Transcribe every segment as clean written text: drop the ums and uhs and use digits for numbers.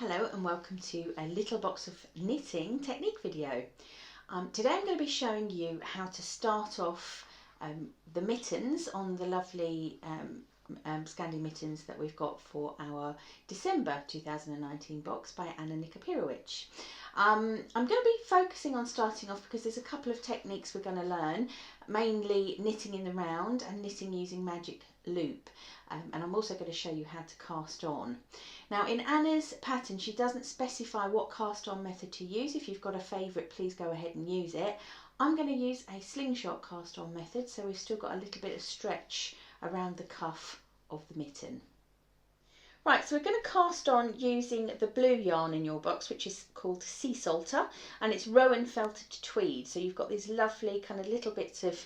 Hello and welcome to a little box of knitting technique video. Today I'm going to be showing you how to start off the mittens on the lovely Scandi mittens that we've got for our December 2019 box by Anna Nikapirowicz. I'm going to be focusing on starting off because there's a couple of techniques we're going to learn, mainly knitting in the round and knitting using magic loop. And I'm also going to show you how to cast on. Now in Anna's pattern she doesn't specify what cast on method to use. If you've got a favourite, please go ahead and use it. I'm going to use a slingshot cast on method, so we've still got a little bit of stretch around the cuff of the mitten. Right, so we're going to cast on using the blue yarn in your box, which is called Sea Salter, and it's Rowan felted tweed. So you've got these lovely kind of little bits of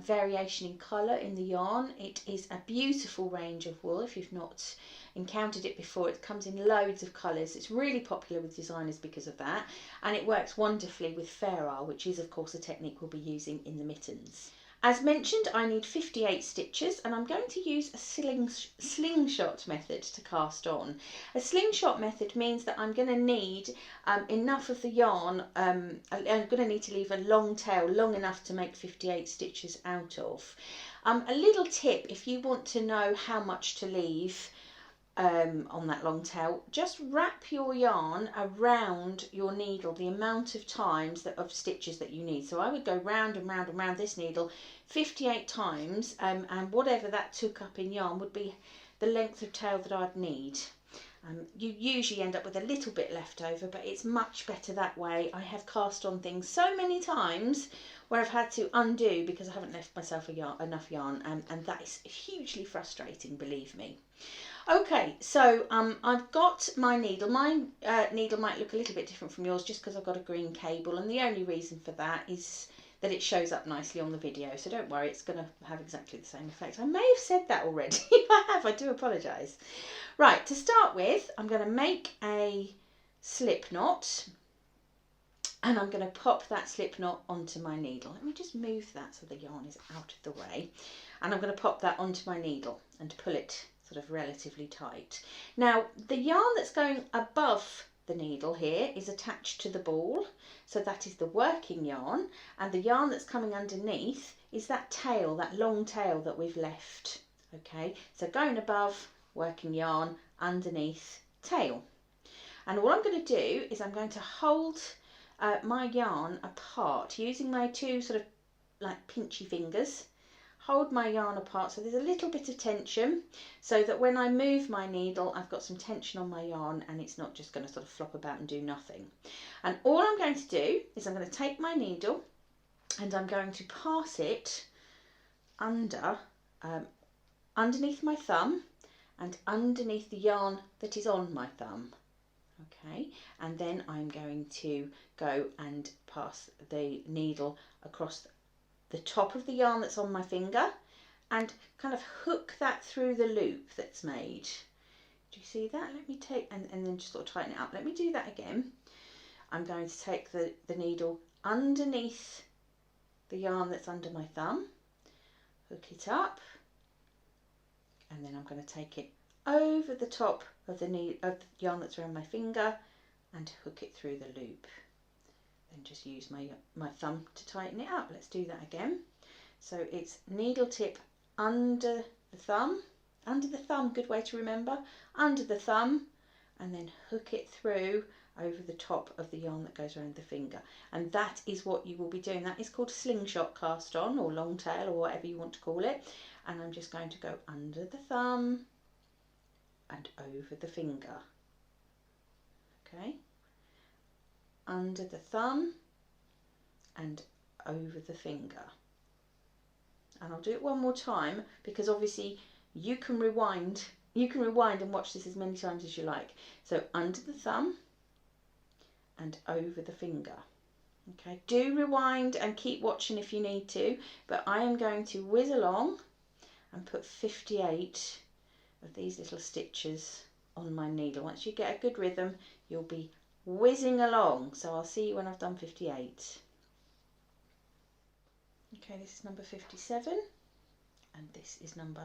variation in colour in the yarn. It is a beautiful range of wool. If you've not encountered it before, it comes in loads of colours. It's really popular with designers because of that, and it works wonderfully with ferrule, which is of course a technique we'll be using in the mittens. As mentioned, I need 58 stitches, and I'm going to use a slingshot method to cast on. A slingshot method means that I'm going to need enough of the yarn, I'm going to need to leave a long tail, long enough to make 58 stitches out of. A little tip, if you want to know how much to leave on that long tail, just wrap your yarn around your needle the amount of times of stitches that you need. So I would go round and round and round this needle 58 times, and whatever that took up in yarn would be the length of tail that I'd need. You usually end up with a little bit left over, but it's much better that way. I have cast on things so many times where I've had to undo because I haven't left myself enough yarn, and that is hugely frustrating, believe me. Okay, so I've got my needle. My needle might look a little bit different from yours just because I've got a green cable, and the only reason for that is that it shows up nicely on the video, so don't worry, it's going to have exactly the same effect. I may have said that already. If I have, I do apologise. Right, to start with, I'm going to make a slip knot, and I'm going to pop that slip knot onto my needle. Let me just move that so the yarn is out of the way, and I'm going to pop that onto my needle and pull it sort of relatively tight. Now the yarn that's going above the needle here is attached to the ball, so that is the working yarn, and the yarn that's coming underneath is that tail, that long tail that we've left. Okay, so going above, working yarn, underneath, tail. And all I'm going to do is I'm going to hold my yarn apart using my two sort of like pinchy fingers. Hold my yarn apart so there's a little bit of tension, so that when I move my needle I've got some tension on my yarn and it's not just going to sort of flop about and do nothing. And all I'm going to do is I'm going to take my needle and I'm going to pass it under underneath my thumb and underneath the yarn that is on my thumb. Okay, and then I'm going to go and pass the needle across the top of the yarn that's on my finger and kind of hook that through the loop that's made. Do you see that? Let me take, and then just sort of tighten it up. Let me do that again. I'm going to take the needle underneath the yarn that's under my thumb, hook it up, and then I'm going to take it over the top of the yarn that's around my finger and hook it through the loop. Then just use my thumb to tighten it up. Let's do that again. So it's needle tip under the thumb, good way to remember, under the thumb, and then hook it through over the top of the yarn that goes around the finger. And that is what you will be doing. That is called slingshot cast on, or long tail, or whatever you want to call it. And I'm just going to go under the thumb and over the finger. Okay, under the thumb and over the finger. And I'll do it one more time because obviously you can rewind and watch this as many times as you like. So under the thumb and over the finger. Okay, do rewind and keep watching if you need to, but I am going to whiz along and put 58 of these little stitches on my needle. Once you get a good rhythm, you'll be whizzing along. So I'll see you when I've done 58. Okay, this is number 57 and this is number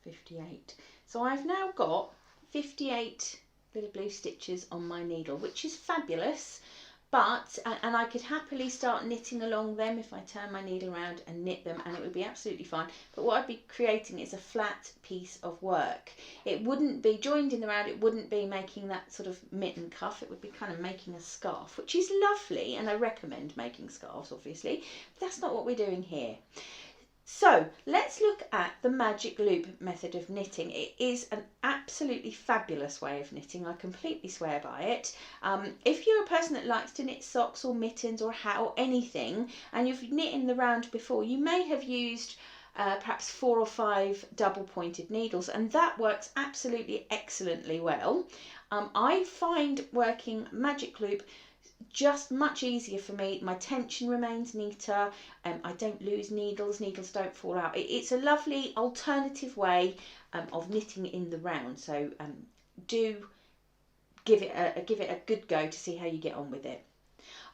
58. So I've now got 58 little blue stitches on my needle, which is fabulous. But, and I could happily start knitting along them if I turn my needle around and knit them, and it would be absolutely fine. But what I'd be creating is a flat piece of work. It wouldn't be joined in the round, it wouldn't be making that sort of mitten cuff, it would be kind of making a scarf, which is lovely, and I recommend making scarves, obviously. But that's not what we're doing here. So let's look at the magic loop method of knitting. It is an absolutely fabulous way of knitting. I completely swear by it. If you're a person that likes to knit socks or mittens or a hat or anything, and you've knit in the round before, you may have used perhaps 4 or 5 double pointed needles, and that works absolutely excellently well. I find working magic loop just much easier for me. My tension remains neater, I don't lose needles, needles don't fall out. It's a lovely alternative way of knitting in the round, so do give it a good go to see how you get on with it.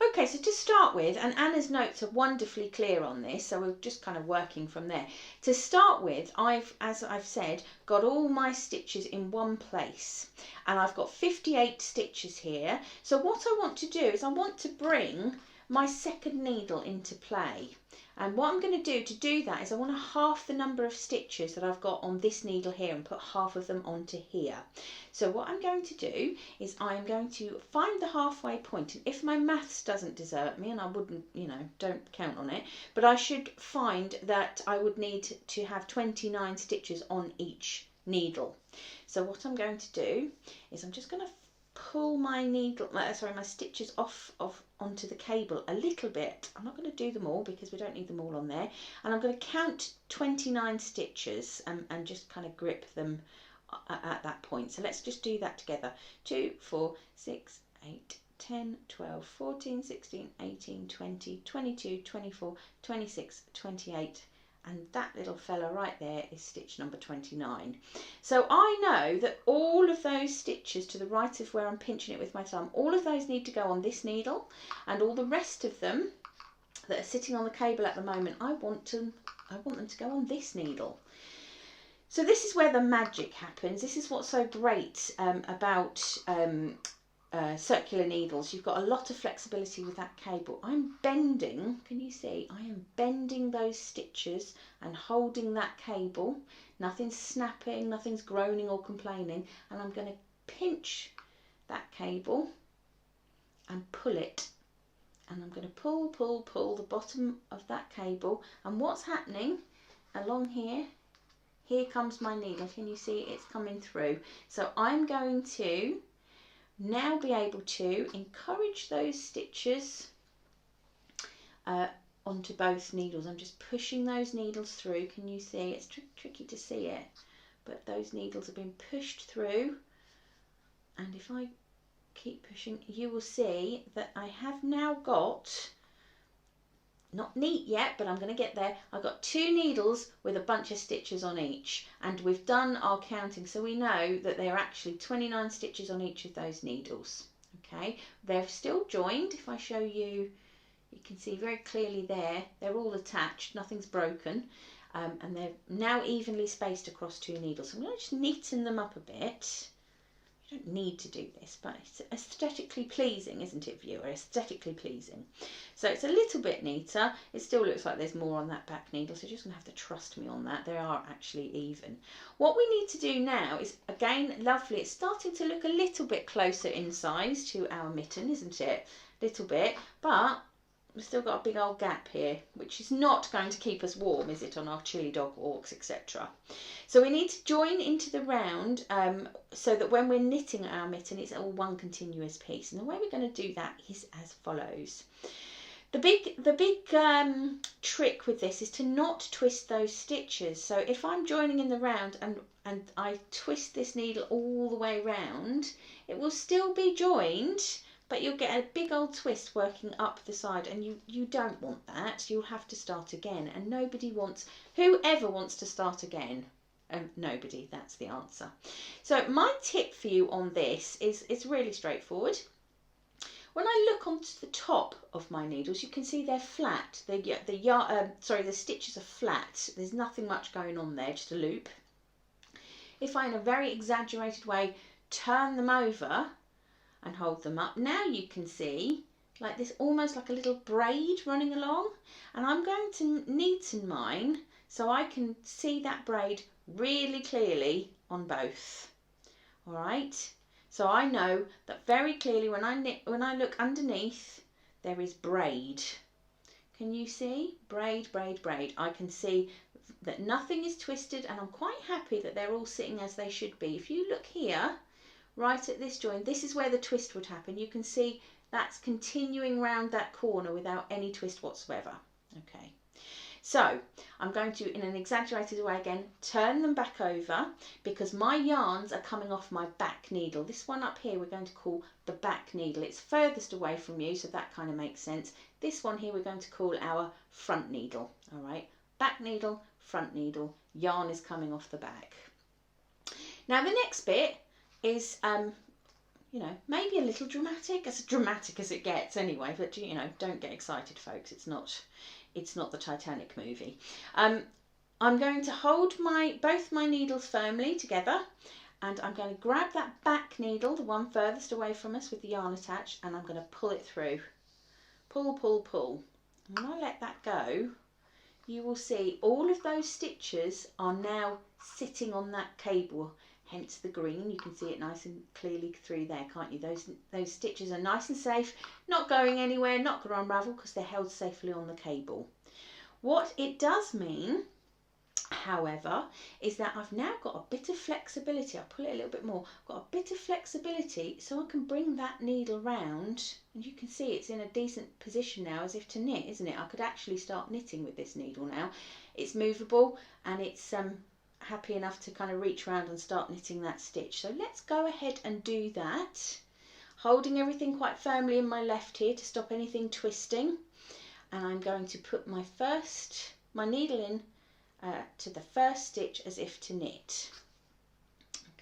Okay, so to start with, and Anna's notes are wonderfully clear on this, so we're just kind of working from there. To start with, as I've said, got all my stitches in one place, and I've got 58 stitches here. So what I want to do is I want to bring my second needle into play. And what I'm going to do that is I want to half the number of stitches that I've got on this needle here and put half of them onto here. So what I'm going to do is I'm going to find the halfway point, and if my maths doesn't desert me, and I wouldn't, don't count on it, but I should find that I would need to have 29 stitches on each needle. So what I'm going to do is I'm just going to pull my my stitches off onto the cable a little bit. I'm not going to do them all because we don't need them all on there, and I'm going to count 29 stitches and just kind of grip them at that point. So let's just do that together. 2, 4, 6, 8, 10, 12, 14, 16, 18, 20, 22, 24, 26, 28, and that little fella right there is stitch number 29. So I know that all of those stitches to the right of where I'm pinching it with my thumb, all of those need to go on this needle, and all the rest of them that are sitting on the cable at the moment, I want them to go on this needle. So this is where the magic happens. This is what's so great about circular needles. You've got a lot of flexibility with that cable. I'm bending, can you see? I am bending those stitches and holding that cable. Nothing's snapping, nothing's groaning or complaining, and I'm going to pinch that cable and pull it. And I'm going to pull the bottom of that cable, and what's happening along here, here comes my needle. Can you see it's coming through? So I'm going to now be able to encourage those stitches onto both needles. I'm just pushing those needles through. Can you see? It's tricky to see it, but those needles have been pushed through, and if I keep pushing, you will see that I have now got, not neat yet, but I'm going to get there, I've got 2 needles with a bunch of stitches on each, and we've done our counting, so we know that there are actually 29 stitches on each of those needles. Okay, they're still joined. If I show you, you can see very clearly there, they're all attached, nothing's broken, and they're now evenly spaced across 2 needles. So I'm going to just neaten them up a bit. You don't need to do this, but it's aesthetically pleasing, isn't it, viewer? Aesthetically pleasing. So it's a little bit neater. It still looks like there's more on that back needle, so you're just going to have to trust me on that. They are actually even. What we need to do now is, again, lovely. It's starting to look a little bit closer in size to our mitten, isn't it? A little bit, but we've still got a big old gap here, which is not going to keep us warm, is it, on our chilly dog walks, etc. So we need to join into the round so that when we're knitting our mitten, it's all one continuous piece. And the way we're going to do that is as follows. The big trick with this is to not twist those stitches. So if I'm joining in the round and I twist this needle all the way round, it will still be joined, but you'll get a big old twist working up the side, and you don't want that. You'll have to start again, and whoever wants to start again? Nobody, that's the answer. So my tip for you on this is really straightforward. When I look onto the top of my needles, you can see they're flat. The stitches are flat. There's nothing much going on there, just a loop. If I, in a very exaggerated way, turn them over and hold them up. Now you can see like this, almost like a little braid running along, and I'm going to neaten mine so I can see that braid really clearly on both. All right, so I know that very clearly when I look underneath, there is braid. Can you see? Braid, braid, braid. I can see that nothing is twisted, and I'm quite happy that they're all sitting as they should be. If you look here, right at this joint, this is where the twist would happen. You can see that's continuing round that corner without any twist whatsoever. Okay, so I'm going to, in an exaggerated way again, turn them back over because my yarns are coming off my back needle. This one up here we're going to call the back needle. It's furthest away from you, so that kind of makes sense. This one here we're going to call our front needle. All right, back needle, front needle, yarn is coming off the back. Now the next bit is you know, maybe a little dramatic, as dramatic as it gets anyway, but you know, don't get excited folks, it's not the Titanic movie. I'm going to hold both my needles firmly together, and I'm going to grab that back needle, the one furthest away from us with the yarn attached, and I'm going to pull it through. Pull, pull, pull. And when I let that go, you will see all of those stitches are now sitting on that cable, hence the green. You can see it nice and clearly through there, can't you? Those stitches are nice and safe, not going anywhere, not going to unravel because they're held safely on the cable. What it does mean, however, is that I've now got a bit of flexibility. I'll pull it a little bit more. I've got a bit of flexibility so I can bring that needle round, and you can see it's in a decent position now as if to knit, isn't it? I could actually start knitting with this needle now. It's movable and it's happy enough to kind of reach around and start knitting that stitch. So let's go ahead and do that, holding everything quite firmly in my left here to stop anything twisting. And I'm going to put my needle in to the first stitch as if to knit.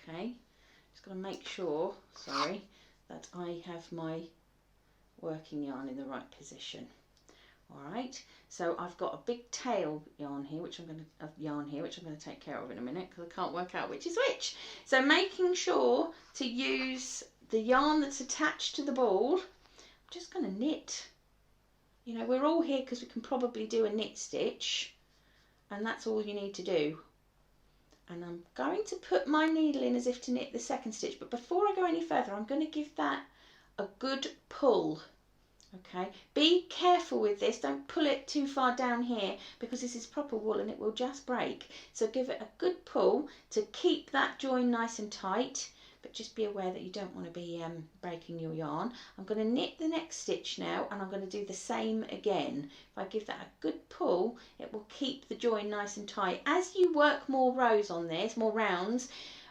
Okay, just got to make sure, sorry, that I have my working yarn in the right position. All right, so I've got a big tail yarn here, which I'm going to take care of in a minute because I can't work out which is which. So making sure to use the yarn that's attached to the ball. I'm just going to knit. You know, we're all here because we can probably do a knit stitch, and that's all you need to do. And I'm going to put my needle in as if to knit the second stitch, but before I go any further, I'm going to give that a good pull. Okay, be careful with this, don't pull it too far down here because this is proper wool and it will just break. So give it a good pull to keep that join nice and tight, but just be aware that you don't want to be breaking your yarn. I'm going to knit the next stitch now, and I'm going to do the same again. If I give that a good pull, it will keep the join nice and tight. As you work more rows on this, more rounds,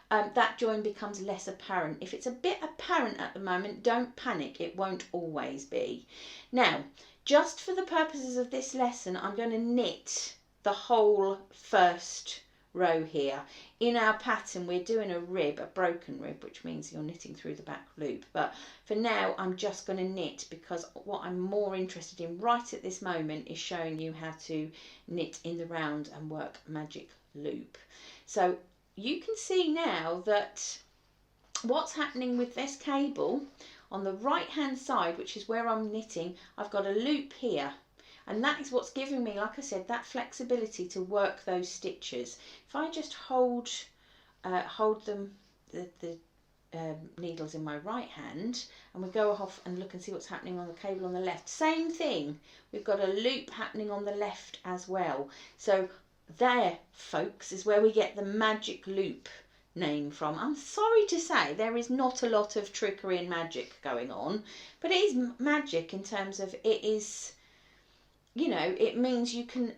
that join becomes less apparent. If it's a bit apparent at the moment, don't panic, it won't always be. Now, just for the purposes of this lesson, I'm going to knit the whole first row here. In our pattern, we're doing a rib, a broken rib, which means you're knitting through the back loop. But for now, I'm just going to knit because what I'm more interested in right at this moment is showing you how to knit in the round and work magic loop. So you can see now that what's happening with this cable on the right hand side, which is where I'm knitting, I've got a loop here, and that is what's giving me, like I said, that flexibility to work those stitches. If I just hold the needles in my right hand, and we go off and look and see what's happening on the cable on the left, same thing, we've got a loop happening on the left as well. So there, folks, is where we get the magic loop name from. I'm sorry to say there is not a lot of trickery and magic going on, but it is magic in terms of it is, you know, it means you can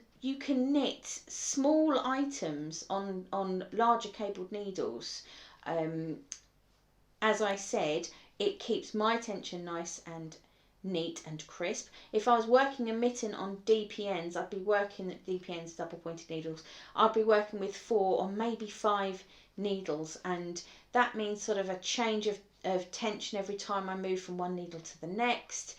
knit small items on larger cabled needles. As I said, it keeps my tension nice and neat and crisp. If I was working a mitten on DPNs, I'd be working at DPNs, double pointed needles, I'd be working with 4 or maybe 5 needles, and that means sort of a change of tension every time I move from one needle to the next.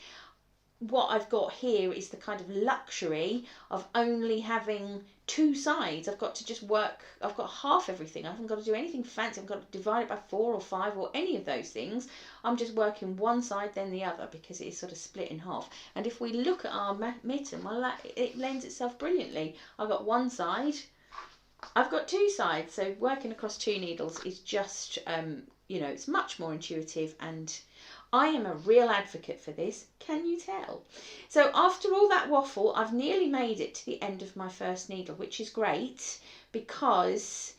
what I've got here is the kind of luxury of only having two sides. I've got to just work, I've got half everything. I haven't got to do anything fancy. I've got to divide it by 4 or 5 or any of those things. I'm just working one side then the other because it is sort of split in half. And if we look at our mitten, well, it lends itself brilliantly. I've got one side, I've got two sides. So working across 2 needles is just, you know, it's much more intuitive, and I am a real advocate for this, can you tell? So after all that waffle, I've nearly made it to the end of my first needle, which is great because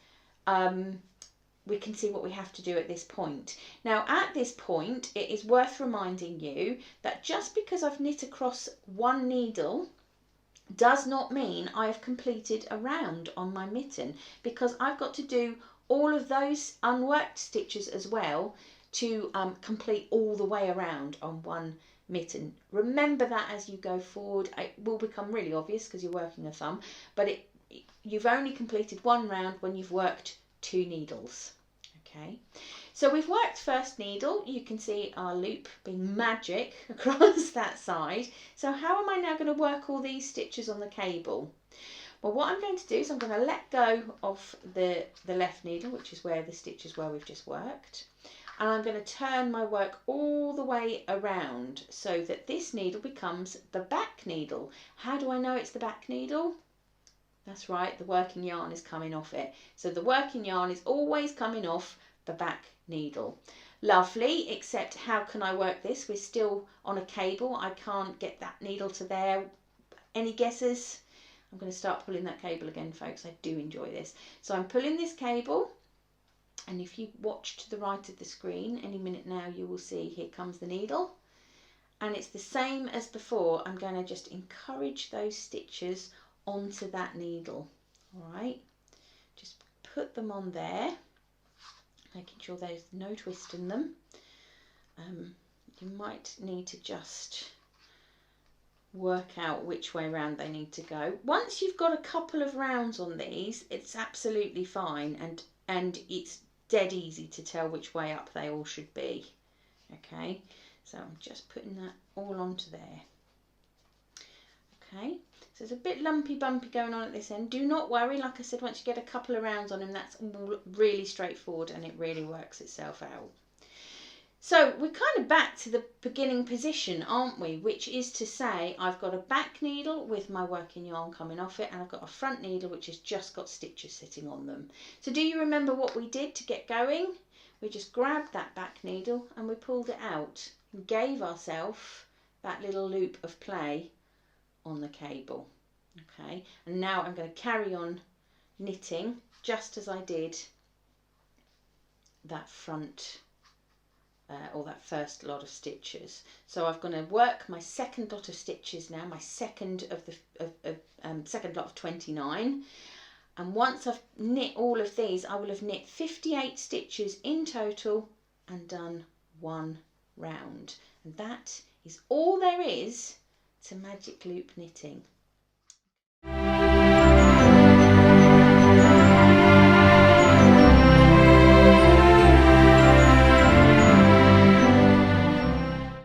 we can see what we have to do at this point. Now at this point, it is worth reminding you that just because I've knit across 1 needle does not mean I have completed a round on my mitten, because I've got to do all of those unworked stitches as well to complete all the way around on 1 mitten. Remember that as you go forward. It will become really obvious because you're working a thumb, but you've only completed 1 round when you've worked 2 needles. Okay, so we've worked first needle. You can see our loop being magic across that side. So how am I now going to work all these stitches on the cable? Well, what I'm going to do is I'm going to let go of the left needle, which is where the stitches were we've just worked. And I'm going to turn my work all the way around so that this needle becomes the back needle. How do I know it's the back needle? That's right, the working yarn is coming off it. So the working yarn is always coming off the back needle. Lovely, except how can I work this? We're still on a cable. I can't get that needle to there. Any guesses? I'm going to start pulling that cable again, folks. I do enjoy this. So I'm pulling this cable. And if you watch to the right of the screen, any minute now you will see here comes the needle. And it's the same as before. I'm going to just encourage those stitches onto that needle. All right, just put them on there, making sure there's no twist in them. You might need to just work out which way around they need to go. Once you've got a couple of rounds on these, it's absolutely fine, and it's dead easy to tell which way up they all should be. Okay, so I'm just putting that all onto there. Okay, so there's a bit lumpy bumpy going on at this end. Do not worry, like I said, once you get a couple of rounds on him, that's all really straightforward and it really works itself out. So we're kind of back to the beginning position, aren't we? Which is to say, I've got a back needle with my working yarn coming off it, and I've got a front needle which has just got stitches sitting on them. So do you remember what we did to get going? We just grabbed that back needle and we pulled it out and gave ourselves that little loop of play on the cable. Okay, and now I'm going to carry on knitting just as I did that front or that first lot of stitches. So I'm going to work my second lot of stitches now, my second of the second lot of 29. And once I've knit all of these, I will have knit 58 stitches in total and done 1 round. And that is all there is to magic loop knitting.